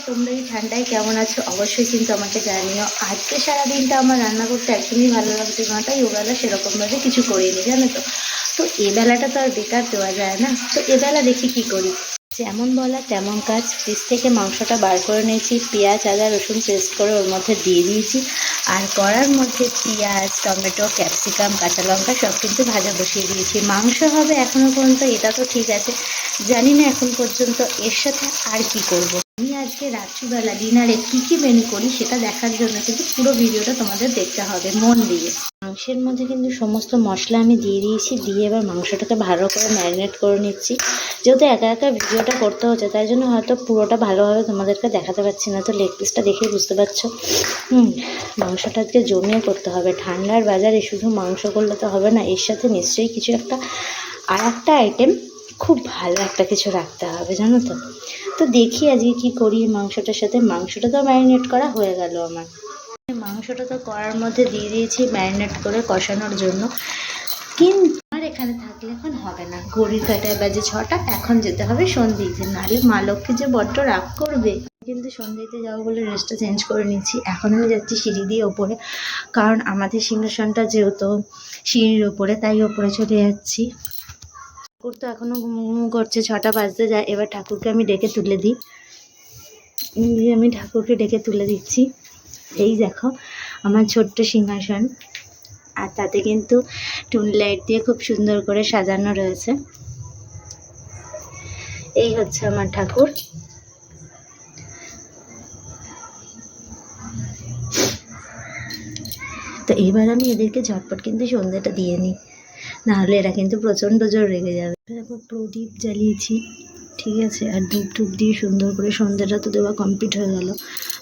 তোমরা এই ঠান্ডায় কেমন আছো অবশ্যই কিন্তু আমাকে জানিও। আজকে সারাদিনটা আমার রান্না করতে একদমই ভালো লাগছে না, তাই ওবেলা সেরকমভাবে কিছু করিনি, জানো তো। তো এবেলাটা তো আর বেকার দেওয়া যায় না, তো এবেলা দেখি কি করি। যেমন বলা তেমন কাজ। ফ্রিজ থেকে মাংসটা বার করে নিয়েছি, পেঁয়াজ আদা রসুন পেস্ট করে ওর মধ্যে দিয়ে দিয়েছি, আর কড়ার মধ্যে পেঁয়াজ টমেটো ক্যাপসিকাম কাঁচা লঙ্কা সব কিন্তু ভাজা বসিয়ে দিয়েছি। মাংস হবে এখনও পর্যন্ত, এটা তো ঠিক আছে, জানি না এখন পর্যন্ত এর সাথে আর কি করব। আমি আজকে রাত্রিবেলা ডিনারে কী মেনু করি সেটা দেখার জন্য কিন্তু পুরো ভিডিওটা তোমাদের দেখতে হবে মন দিয়ে। মাংসের মধ্যে কিন্তু সমস্ত মশলা আমি দিয়ে দিয়েছি, দিয়ে এবার মাংসটাকে ভালো করে ম্যারিনেট করে নিচ্ছি। যেহেতু একা একা ভিডিওটা করতে হচ্ছে তাই জন্য হয়তো পুরোটা ভালোভাবে তোমাদেরকে দেখাতে পারছি না, তো লেগ পিসটা দেখেই বুঝতে পারছো। মাংসটা আজকে জমিয়ে করতে হবে। ঠান্ডার বাজারে শুধু মাংস করলে তো হবে না, এর সাথে নিশ্চয়ই কিছু একটা আইটেম খুব ভালো একটা কিছু রাখতে হবে, জানো তো। তো দেখি আজকে কি করি মাংসটার সাথে। মাংসটা তো ম্যারিনেট করা হয়ে গেল আমার। মাংসটা তো কড়ার মধ্যে দিয়ে দিয়েছি ম্যারিনেট করে কষানোর জন্য, কিন্তু আর এখানে থাকলে এখন হবে না। ঘড়ির কাঁটায় বাজে 6টা, এখন যেতে হবে সন্ধ্যেতে, নাহলে মা লক্ষ্মী যে বড্ড রাগ করবে। কিন্তু সন্ধ্যেতে যাবো বলে ড্রেসটা চেঞ্জ করে নিচ্ছি। এখন আমি যাচ্ছি সিঁড়ি দিয়ে ওপরে, কারণ আমাদের সিংহাসনটা যেহেতু সিঁড়ির ওপরে, তাই ওপরে চলে যাচ্ছি। ঠাকুর তো এখনও ঘুমু করছে, 6টা বাজতে যায়। এবার ঠাকুরকে আমি ডেকে তুলে দিই। আমি ঠাকুরকে ডেকে তুলে দিচ্ছি। এই দেখো আমার ছোট্ট সিংহাসন, আর তাতে কিন্তু টুনি লাইট দিয়ে খুব সুন্দর করে সাজানো রয়েছে। এই হচ্ছে আমার ঠাকুর। তো এবার আমি এদেরকে ঝটপট কিন্তু সন্ধ্যাটা দিয়ে নিই, নাহলে এরা কিন্তু প্রচণ্ড জোর রেগে যাবে। তারপর প্রদীপ জ্বালিয়েছি, ঠিক আছে, আর ধূপ দিয়ে সুন্দর করে সন্ধ্যাটা তো দেওয়া কমপ্লিট হয়ে গেল।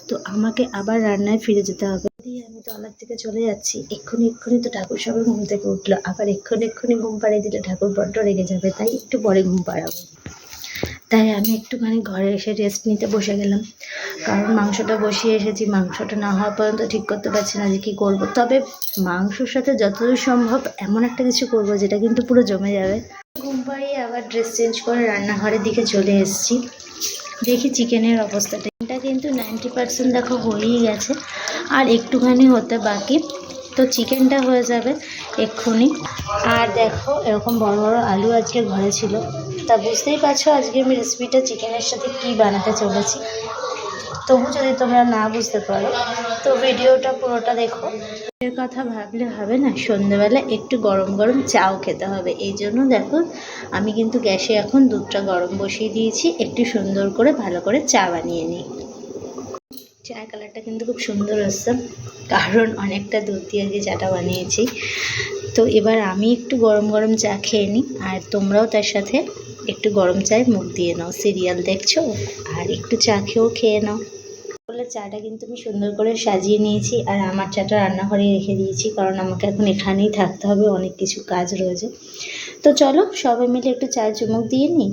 তো আমাকে আবার রান্নায় ফিরে যেতে হবে। দিয়ে আমি তলার থেকে চলে যাচ্ছি। এক্ষুনি তো ঠাকুর সবাই ঘুম থেকে উঠলো, আবার এক্ষুনি ঘুম পাড়িয়ে দিলে ঠাকুর বড্ড রেগে যাবে, তাই একটু পরে ঘুম পাড়াবো। তাই আমি একটুখানি ঘরে এসে রেস্ট নিতে বসে গেলাম, কারণ মাংসটা বসিয়ে এসেছি। মাংসটা না হওয়া পর্যন্ত ঠিক করতে পারছি না যে কী করবো। তবে মাংসর সাথে যতদূর সম্ভব এমন একটা কিছু করবো যেটা কিন্তু পুরো জমে যাবে। ঘুম পাড়িয়ে আবার ড্রেস চেঞ্জ করে রান্নাঘরের দিকে চলে এসেছি। দেখি চিকেনের অবস্থাটা। এটা কিন্তু 90% দেখো হয়েই গেছে, আর একটুখানি হতে বাকি। তো চিকেনটা হয়ে যাবে এক্ষুনি। আর দেখো এরকম বড় বড় আলু আজকে ঘরে ছিল, তা বুঝতেই পারছো আজকে আমি রেসিপিটা চিকেনের সাথে কী বানাতে চলেছি। তবু যদি তোমরা না বুঝতে পারো তো ভিডিওটা পুরোটা দেখো। এর কথা ভাবলে হবে না, সন্ধ্যেবেলা একটু গরম গরম চাও খেতে হবে। এই জন্য দেখো আমি কিন্তু গ্যাসে এখন দুধটা গরম বসিয়ে দিয়েছি, একটু সুন্দর করে ভালো করে চা বানিয়ে নিই। চায়ের কালারটা কিন্তু খুব সুন্দর এসছে, কারণ অনেকটা দুধ দিয়ে আজকে চাটা বানিয়েছি। তো এবার আমি একটু গরম গরম চা খেয়ে নিই, আর তোমরাও তার সাথে একটু গরম চায়ে মুখ দিয়ে নাও। সিরিয়াল দেখছো আর একটু চা খেয়ে নাও। বলে চাটা কিন্তু আমি সুন্দর করে সাজিয়ে নিয়েছি, আর আমার চাটা রান্নাঘরে রেখে দিয়েছি, কারণ আমাকে এখন এখানেই থাকতে হবে, অনেক কিছু কাজ রয়েছে। তো চলো সবাই মিলে একটু চায়ের চুমুক দিয়ে নিই।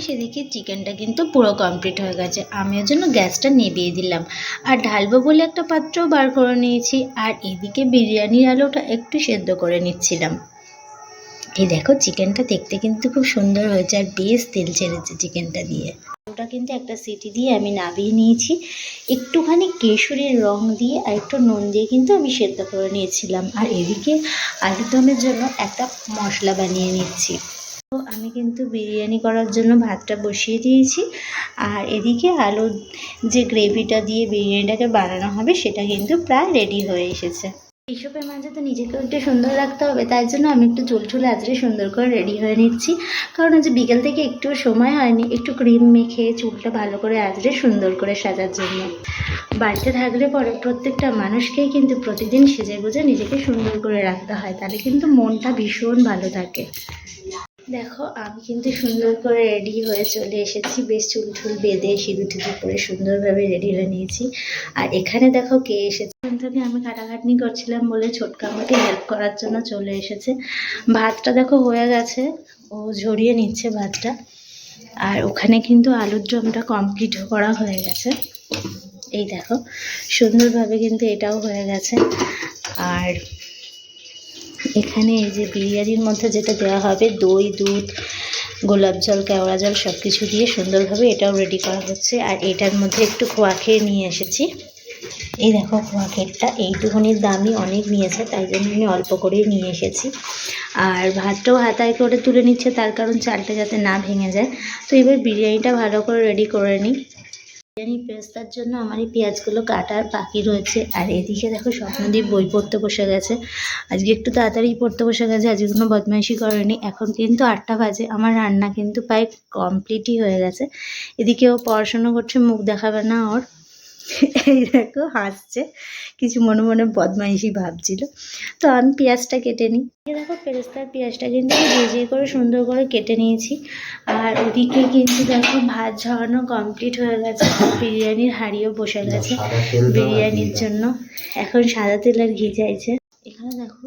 সেদিকে চিকেনটা কিন্তু পুরো কমপ্লিট হয়ে গেছে, আমি ওর জন্য গ্যাসটা নিভিয়ে দিলাম, আর ঢালবো বলে একটা পাত্রও বার করে নিয়েছি। আর এদিকে বিরিয়ানির আলুটা একটু সেদ্ধ করে নিচ্ছিলাম। এই দেখো চিকেনটা দেখতে কিন্তু খুব সুন্দর হয়েছে, আর বেশ তেল ছেড়েছে চিকেনটা দিয়ে। আলুটা কিন্তু একটা সিটি দিয়ে আমি নামিয়ে নিয়েছি। একটুখানি কেশরের রং দিয়ে আর একটু নুন দিয়ে কিন্তু আমি সেদ্ধ করে নিয়েছিলাম। আর এদিকে আলুর দমের জন্য একটা মশলা বানিয়ে নিচ্ছি। তো আমি কিন্তু বিরিয়ানি করার জন্য ভাতটা বসিয়ে দিয়েছি, আর এদিকে আলুর যে গ্রেভিটা দিয়ে বিরিয়ানিটাকে বানানো হবে সেটা কিন্তু প্রায় রেডি হয়ে এসেছে। এইসবের মাঝে তো নিজেকেও একটু সুন্দর রাখতে হবে, তাই জন্য আমি একটু চুল আঁচড়ে সুন্দর করে রেডি হয়ে নিচ্ছি। কারণ আজ বিকেল থেকে একটু সময় হয়নি একটু ক্রিম মেখে চুলটা ভালো করে আঁচড়ে সুন্দর করে সাজার জন্য। বাড়িতে থাকলে পরে প্রত্যেকটা মানুষকেই কিন্তু প্রতিদিন সেজে গুজে নিজেকে সুন্দর করে রাখতে হয়, তাহলে কিন্তু মনটা ভীষণ ভালো থাকে। দেখো আমি কিন্তু সুন্দর করে রেডি হয়ে চলে এসেছি, বেশ চুল বেঁধে সিঁদুর টিঁদুর করে সুন্দরভাবে রেডি হয়ে নিয়েছি। আর এখানে দেখো কে এসেছে। থেকে আমি খাটাখাটনি করছিলাম বলে ছোটকা আমাকে হেল্প করার জন্য চলে এসেছে। ভাতটা দেখো হয়ে গেছে, ও ঝরিয়ে নিচ্ছে ভাতটা। আর ওখানে কিন্তু আলুর দমটা কমপ্লিট করা হয়ে গেছে। এই দেখো সুন্দরভাবে কিন্তু এটাও হয়ে গেছে। আর এখানে এই যে বিরিয়ানির মধ্যে যেটা দেওয়া হবে দই দুধ গোলাপ জল, কেওড়া জল সব কিছু দিয়ে সুন্দরভাবে এটাও রেডি করা হচ্ছে। আর এটার মধ্যে একটু খোয়া খেয়ে নিয়ে এসেছি। এই দেখো খোয়া ক্ষীরটা এইটুকুনির দামই অনেক নিয়েছে, তাই জন্য আমি অল্প করেই নিয়ে এসেছি। আর ভাতটাও হাতায় করে তুলে নিচ্ছে, তার কারণ চালটা যাতে না ভেঙে যায়। তো এবার বিরিয়ানিটা ভালো করে রেডি করে নিই। বিরিয়ানি পেস্তার জন্য আমার এই পেঁয়াজগুলো কাটার বাকি রয়েছে। আর এদিকে দেখো স্বপ্নদীপ বই পড়তে বসে গেছে। আজকে একটু তাড়াতাড়ি পড়তে বসে গেছে, আজকে কোনো বদমাইশি করেনি। এখন কিন্তু 8টা বাজে, আমার রান্না কিন্তু প্রায় কমপ্লিটই হয়ে গেছে। এদিকে ও পড়াশুনো করছে, মুখ দেখাবে না ওর। এই দেখো হাসছে, কিছু মনে মনে বদমাইশি ভাবছিল। তো আমি পেঁয়াজটা কেটে নিই। দেখো পেরেস্তার পেঁয়াজটা কিন্তু আমি ভেজে করে সুন্দর করে কেটে নিয়েছি। আর ওদিকে কিন্তু দেখো ভাত ঝরানো কমপ্লিট হয়ে গেছে, বিরিয়ানির হাঁড়িও বসে গেছে বিরিয়ানির জন্য। এখন সাদা তেল আর ঘি চাইছে। এখানে দেখো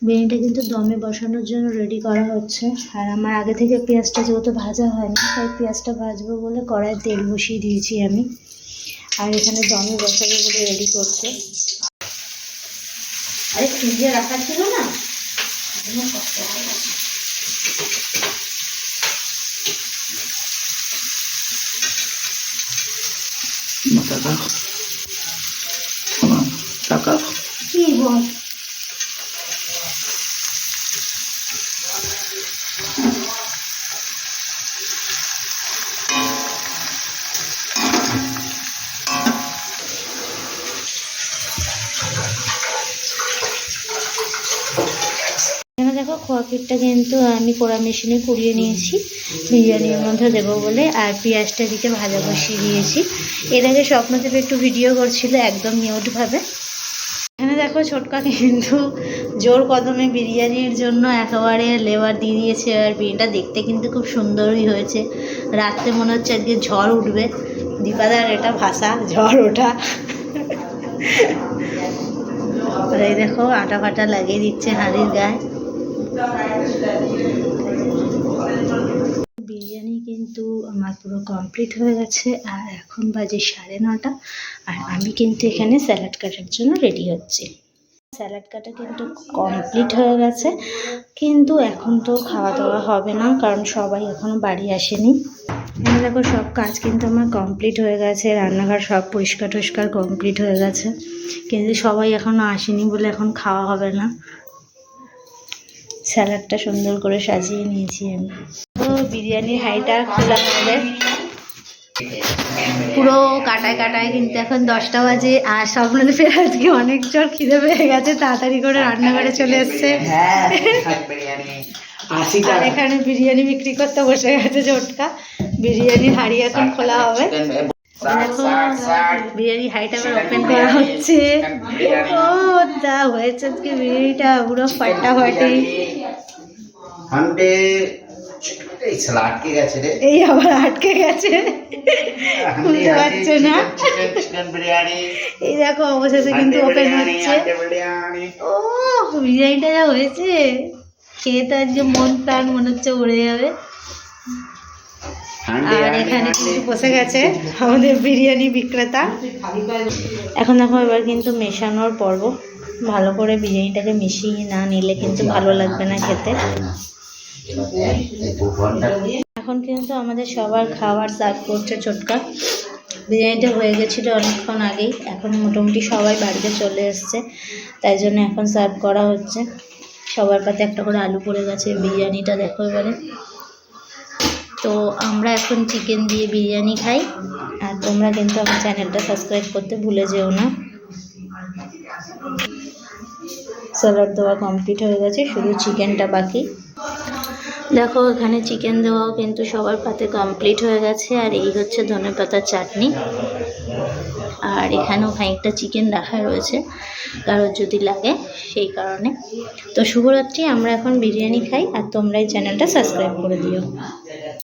বিরিয়ানিটা কিন্তু দমে বসানোর জন্য রেডি করা হচ্ছে। আর আমার আগে থেকে পেঁয়াজটা যেহেতু ভাজা হয়নি, তাই পেঁয়াজটা ভাজবো বলে কড়াইয়ে তেল বসিয়ে দিয়েছি আমি। আর এখানে দমে বসাবে বলে রেডি করছে। আরে ফ্রিজে রাখা ছিল না, কি বল দেখো খোয়া ক্ষীরটা কিন্তু আমি কোড়া মেশিনে কুড়িয়ে নিয়েছি বিরিয়ানির মধ্যে দেবো বলে। আর পেঁয়াজটা দিকে ভাজা বসিয়ে দিয়েছি। এর আগে স্বপ্নদেব একটু ভিডিও করছিল একদম মিউটভাবে। এখানে দেখো ছোটকা কিন্তু জোর কদমে বিরিয়ানির জন্য একেবারে লেবার দিয়ে দিয়েছে। আর বিরিয়ানিটা দেখতে কিন্তু খুব সুন্দরই হয়েছে। রাত্রে মনে হচ্ছে আজকে ঝড় উঠবে, দীপাদার এটা ভাষা, ঝড় ওঠা। আর এই দেখো আটা ফাটা লাগিয়ে দিচ্ছে হাঁড়ির গায়ে। বিরিয়ানি কিন্তু আমার পুরো কমপ্লিট হয়ে গেছে। আর এখন বাজে 9:30। আর আমি কিন্তু এখানে স্যালাড কাটার জন্য রেডি হচ্ছি। স্যালাড কাটা কিন্তু কমপ্লিট হয়ে গেছে, কিন্তু এখন তো খাওয়া দাওয়া হবে না, কারণ সবাই এখনও বাড়ি আসেনি। এখানে দেখো সব কাজ কিন্তু আমার কমপ্লিট হয়ে গেছে, রান্নাঘর সব পরিষ্কার টরিষ্কার কমপ্লিট হয়ে গেছে, কিন্তু সবাই এখনও আসেনি বলে এখন খাওয়া হবে না। স্যালাডটা সুন্দর করে সাজিয়ে নিয়েছি আমি। তো বিরিয়ানির হাঁড়িটা খোলা হবে পুরো কাটায় কাটায়, কিন্তু এখন 10টা বাজে। আর স্বপ্নদের ফের আজকে অনেক জোর খিদে পেয়ে গেছে, তাড়াতাড়ি করে রান্নাঘরে চলে এসছে। আর এখানে বিরিয়ানি বিক্রি করতে বসে গেছে ছোটকা। বিরিয়ানির হাঁড়ি এখন খোলা হবে। দেখো বিরিয়ানি হাঁড়িটা আবার ওপেন করা হচ্ছে। ও যা হয়েছে আজকে বিরিয়ানিটা পুরো ফাটাফাটি। এই আবার আটকে গেছে, খুলতে পারছে না। এই দেখো অবশেষে কিন্তু ওপেন হচ্ছে। ও বিরিয়ানিটা যা হয়েছে, খেয়ে তো আজকে মন প্রাণ মনে হচ্ছে উড়ে যাবে। আর এখানে কিন্তু বসে গেছে আমাদের বিরিয়ানি বিক্রেতা। এখন দেখো এবার কিন্তু মেশানোর পর্ব। ভালো করে বিরিয়ানিটাকে মিশিয়ে না নিলে কিন্তু ভালো লাগবে না খেতে। এখন কিন্তু আমাদের সবার খাবার সার্ভ করছে ছোটকা। বিরিয়ানিটা হয়ে গেছিলো অনেকক্ষণ আগেই, এখন মোটামুটি সবাই বাড়িতে চলে এসছে, তাই জন্য এখন সার্ভ করা হচ্ছে। সবার পাতে একটা করে আলু পড়ে গেছে। বিরিয়ানিটা দেখো এবারে। তো আমরা এখন চিকেন দিয়ে বিরিয়ানি খাই। আর তোমরা কিন্তু আমার চ্যানেলটা সাবস্ক্রাইব করতে ভুলে যেও না। স্যালাড দেওয়া কমপ্লিট হয়ে গেছে, শুধু চিকেনটা বাকি। দেখো এখানে চিকেন দেওয়াও কিন্তু সবার পাতে কমপ্লিট হয়ে গেছে। আর এই হচ্ছে ধনেপাতার চাটনি। আর এখানেও খানিকটা চিকেন রাখা রয়েছে, কারোর যদি লাগে সেই কারণে। তো শুভরাত্রি, আমরা এখন বিরিয়ানি খাই। আর তোমরা এই চ্যানেলটা সাবস্ক্রাইব করে দিও।